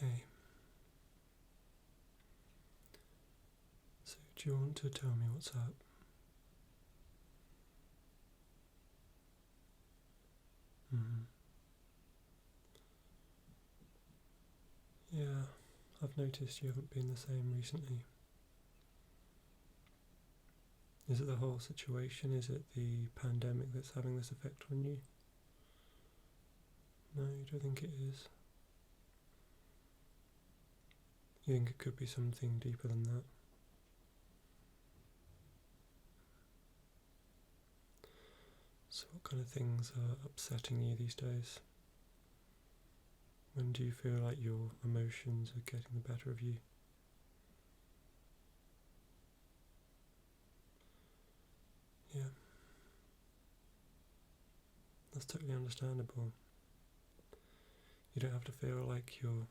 Okay. So do you want to tell me what's up? Mm-hmm. Yeah, I've noticed you haven't been the same recently. Is it the whole situation? Is it the pandemic that's having this effect on you? No, you don't think it is? You think it could be something deeper than that? So what kind of things are upsetting you these days? When do you feel like your emotions are getting the better of you? Yeah, that's totally understandable. You don't have to feel like you're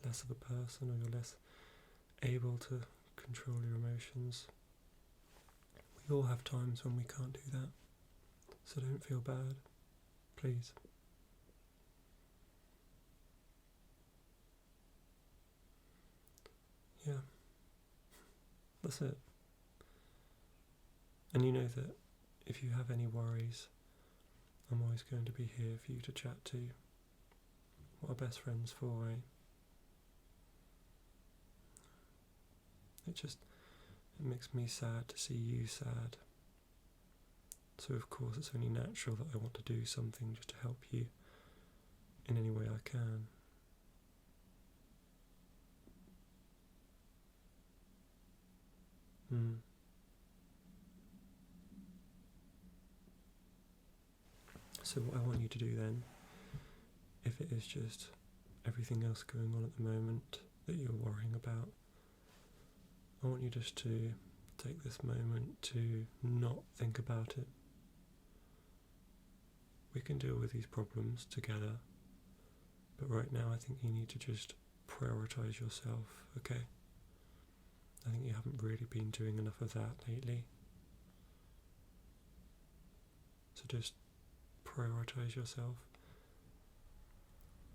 less of a person or you're less able to control your emotions. We all have times when we can't do that, so don't feel bad, please. Yeah, that's it. And you know that if you have any worries, I'm always going to be here for you to chat to. What are best friends for, eh? It makes me sad to see you sad. So of course it's only natural that I want to do something just to help you in any way I can. Mm. So what I want you to do then, if it is just everything else going on at the moment that you're worrying about, I want you just to take this moment to not think about it. We can deal with these problems together, but right now I think you need to just prioritise yourself, okay? I think you haven't really been doing enough of that lately. So just prioritise yourself.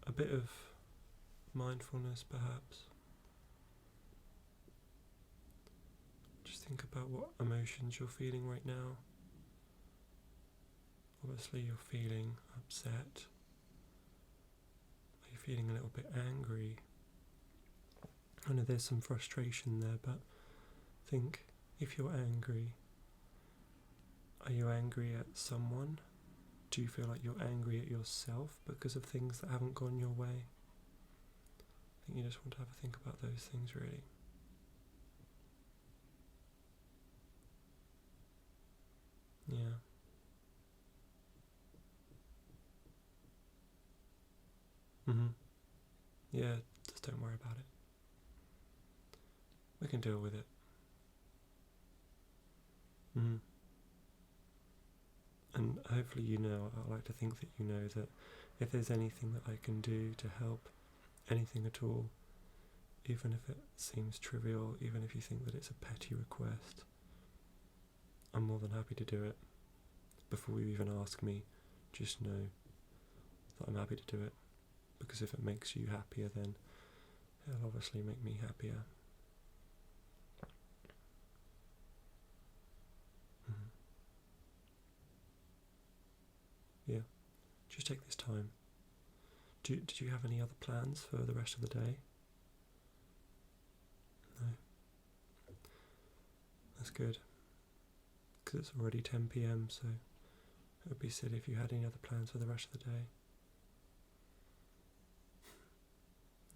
A bit of mindfulness perhaps. Just think about what emotions you're feeling right now. Obviously you're feeling upset. Are you feeling a little bit angry? I know there's some frustration there, but think, if you're angry, are you angry at someone? Do you feel like you're angry at yourself because of things that haven't gone your way? I think you just want to have a think about those things, really. Yeah. Yeah, just don't worry about it. We can deal with it. And hopefully I like to think that you know that if there's anything that I can do to help, anything at all, even if it seems trivial, even if you think that it's a petty request, I'm more than happy to do it. Before you even ask me, just know that I'm happy to do it, because if it makes you happier, then it'll obviously make me happier. Yeah, just take this time. Did you have any other plans for the rest of the day? No? That's good, because it's already 10 p.m, so it would be silly if you had any other plans for the rest of the day.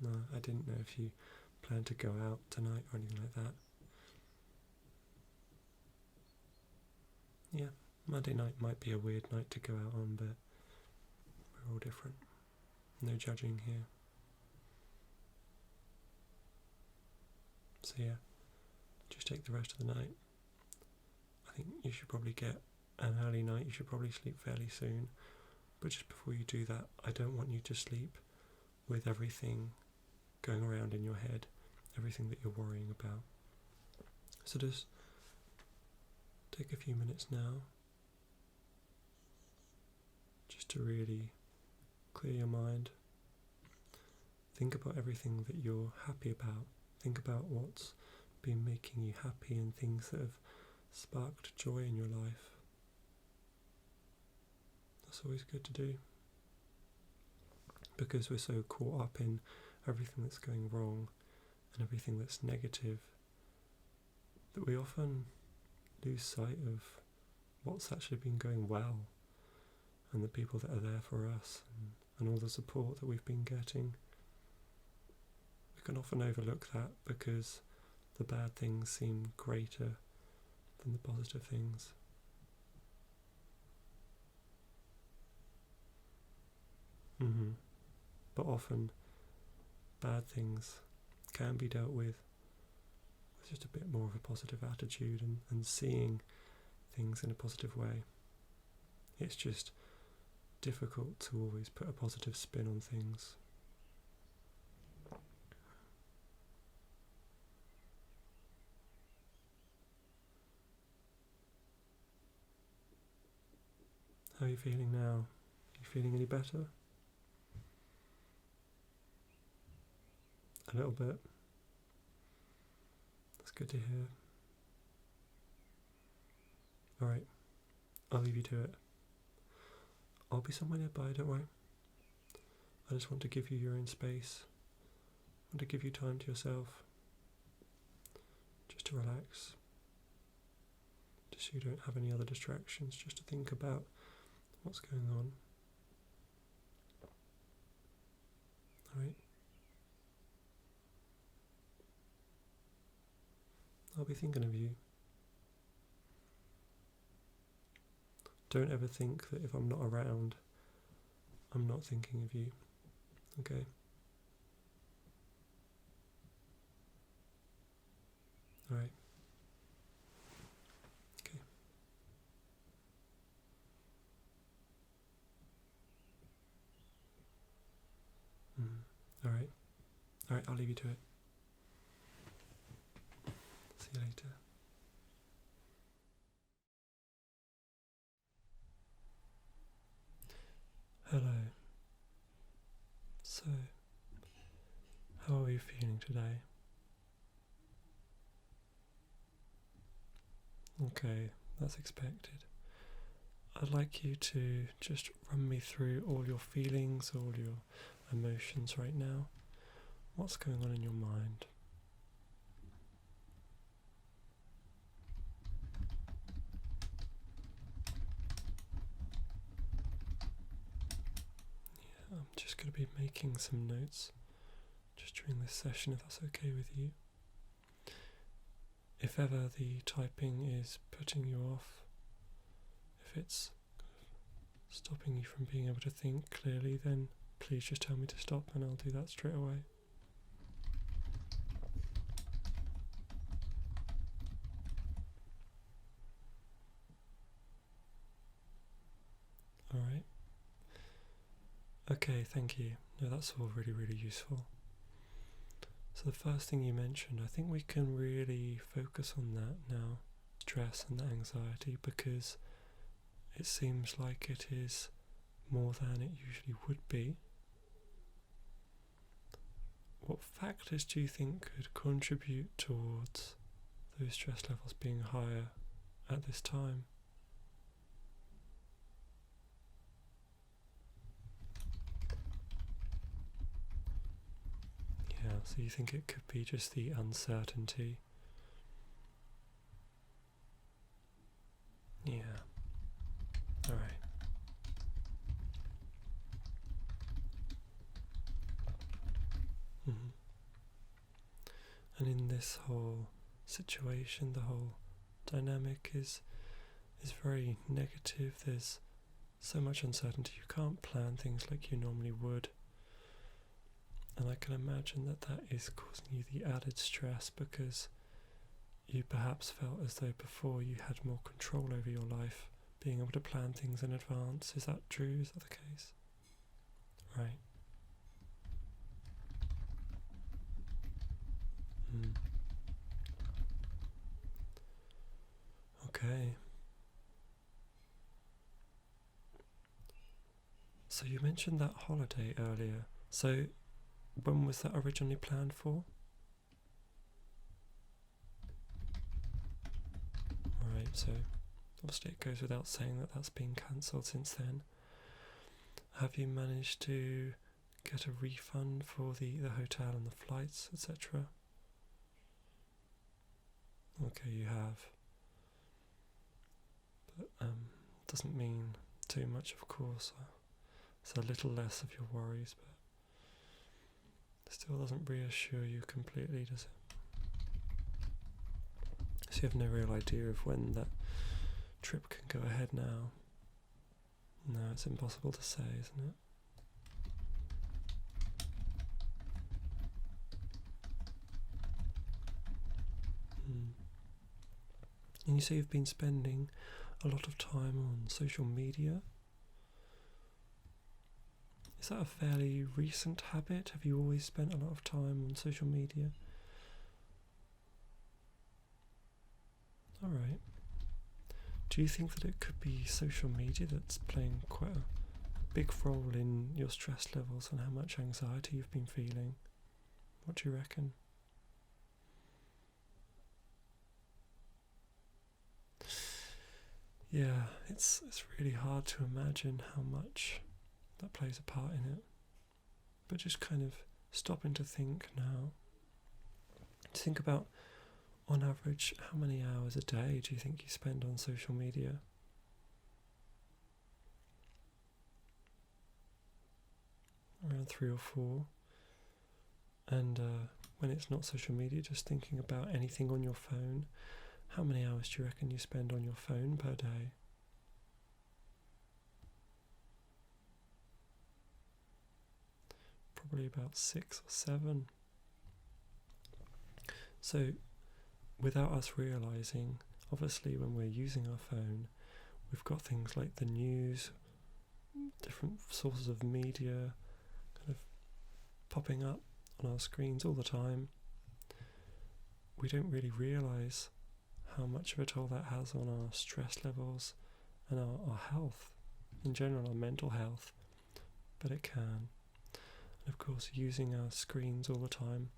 No, I didn't know if you planned to go out tonight or anything like that. Yeah, Monday night might be a weird night to go out on, but we're all different. No judging here. So yeah, just take the rest of the night. I think you should probably get an early night. You should probably sleep fairly soon. But just before you do that, I don't want you to sleep with everything going around in your head, everything that you're worrying about. So just take a few minutes now just to really clear your mind. Think about everything that you're happy about. Think about what's been making you happy and things that have sparked joy in your life. That's always good to do. Because we're so caught up in everything that's going wrong and everything that's negative that we often lose sight of what's actually been going well and the people that are there for us and all the support that we've been getting. We can often overlook that because the bad things seem greater than the positive things. But often bad things can be dealt with just a bit more of a positive attitude and seeing things in a positive way. It's just difficult to always put a positive spin on things. How are you feeling now? Are you feeling any better? A little bit. That's good to hear. Alright, I'll leave you to it. I'll be somewhere nearby, don't worry. I just want to give you your own space. I want to give you time to yourself. Just to relax. Just so you don't have any other distractions, just to think about what's going on. Alright. I'll be thinking of you. Don't ever think that if I'm not around, I'm not thinking of you. Okay? Alright. Okay. Alright. Alright, I'll leave you to it. See you later. Hello. So, how are you feeling today? Okay, that's expected. I'd like you to just run me through all your feelings, all your emotions right now. What's going on in your mind? Yeah, I'm just going to be making some notes just during this session, if that's okay with you. If ever the typing is putting you off, if it's stopping you from being able to think clearly, then please just tell me to stop and I'll do that straight away. Alright. Okay, thank you. No, that's all really, really useful. So the first thing you mentioned, I think we can really focus on that now, stress and anxiety, because it seems like it is more than it usually would be. What factors do you think could contribute towards those stress levels being higher at this time? Yeah, so you think it could be just the uncertainty? Yeah. Alright. And in this whole situation, the whole dynamic is very negative. There's so much uncertainty. You can't plan things like you normally would. And I can imagine that that is causing you the added stress because you perhaps felt as though before you had more control over your life, being able to plan things in advance. Is that true? Is that the case? Right. Okay. So you mentioned that holiday earlier. So when was that originally planned for? Right, so obviously it goes without saying that that's been cancelled since then. Have you managed to get a refund for the hotel and the flights, etc.? Okay, you have. But doesn't mean too much, of course. It's a little less of your worries, but still doesn't reassure you completely, does it? So you have no real idea of when that trip can go ahead now. No, it's impossible to say, isn't it? And you say you've been spending a lot of time on social media. Is that a fairly recent habit? Have you always spent a lot of time on social media? Alright. Do you think that it could be social media that's playing quite a big role in your stress levels and how much anxiety you've been feeling? What do you reckon? Yeah, it's really hard to imagine how much that plays a part in it. But just kind of stopping to think now. To think about, on average, how many hours a day do you think you spend on social media? Around 3 or 4. And when it's not social media, just thinking about anything on your phone. How many hours do you reckon you spend on your phone per day? Probably about 6 or 7. So, without us realising, obviously when we're using our phone, we've got things like the news, different sources of media, kind of popping up on our screens all the time. We don't really realise how much of a toll that has on our stress levels and our health, in general, our mental health, but it can. And of course, using our screens all the time,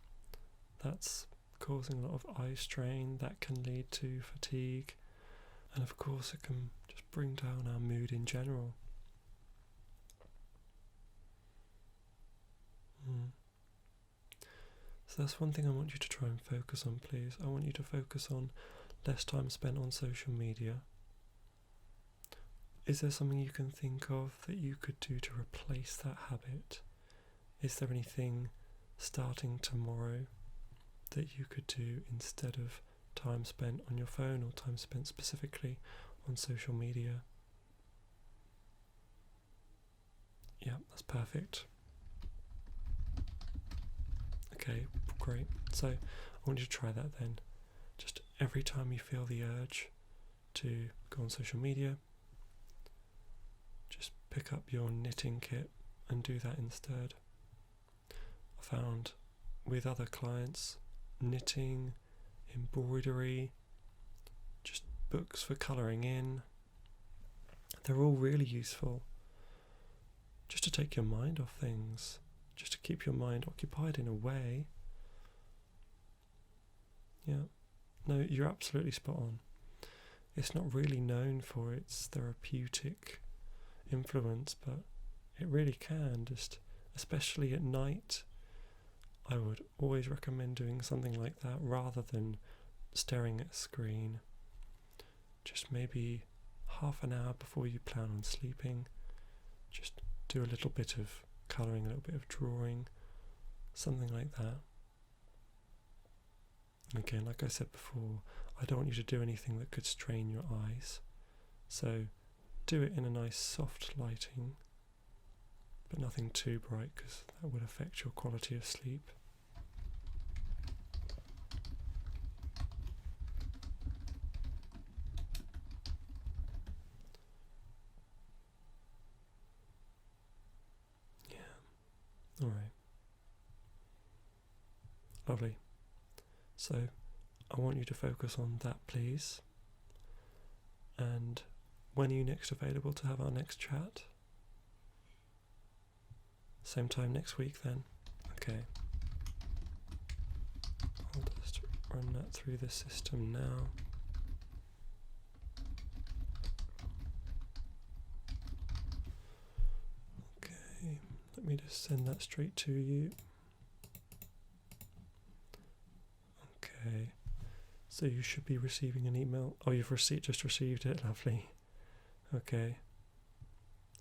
that's causing a lot of eye strain, that can lead to fatigue, and of course it can just bring down our mood in general. So that's one thing I want you to try and focus on, please. I want you to focus on less time spent on social media. Is there something you can think of that you could do to replace that habit? Is there anything starting tomorrow that you could do instead of time spent on your phone or time spent specifically on social media? Yeah, that's perfect. Okay, great. So I want you to try that then. Just every time you feel the urge to go on social media, just pick up your knitting kit and do that instead. I found with other clients, knitting, embroidery, just books for colouring in, they're all really useful just to take your mind off things, just to keep your mind occupied in a way. Yeah, no, you're absolutely spot on. It's not really known for its therapeutic influence, but it really can, just especially at night. I would always recommend doing something like that rather than staring at a screen. Just maybe half an hour before you plan on sleeping, just do a little bit of colouring, a little bit of drawing, something like that. And again, like I said before, I don't want you to do anything that could strain your eyes. So do it in a nice soft lighting, but nothing too bright because that would affect your quality of sleep. Yeah, alright. Lovely. So I want you to focus on that, please. And when are you next available to have our next chat? Same time next week then? Okay. I'll just run that through the system now. Okay, let me just send that straight to you. Okay, so you should be receiving an email. Oh, you've just received it, lovely. Okay,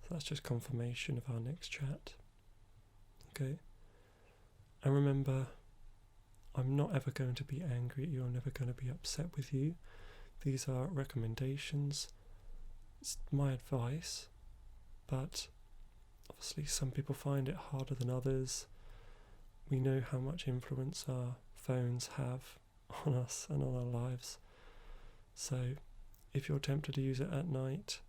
so that's just confirmation of our next chat. Okay, and remember, I'm not ever going to be angry at you, I'm never going to be upset with you. These are recommendations, it's my advice, but obviously some people find it harder than others. We know how much influence our phones have on us and on our lives. So if you're tempted to use it at night,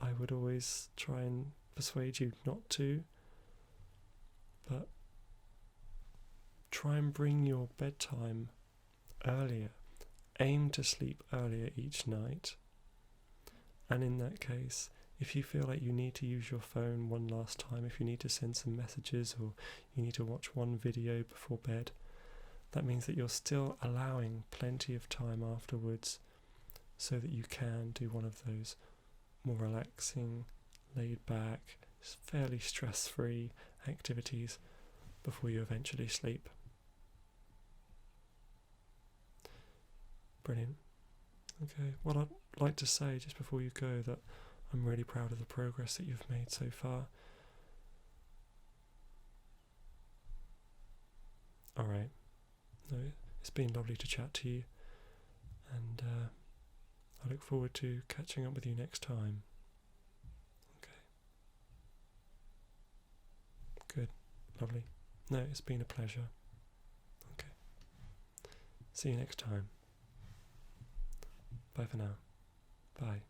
I would always try and persuade you not to, but try and bring your bedtime earlier. Aim to sleep earlier each night. And in that case, if you feel like you need to use your phone one last time, if you need to send some messages or you need to watch one video before bed, that means that you're still allowing plenty of time afterwards so that you can do one of those more relaxing, laid back, fairly stress-free activities before you eventually sleep. Brilliant. Okay, well, I'd like to say just before you go that I'm really proud of the progress that you've made so far. Alright, no, it's been lovely to chat to you, and I look forward to catching up with you next time. Okay. Good, lovely. No, it's been a pleasure. Okay. See you next time. Bye for now. Bye.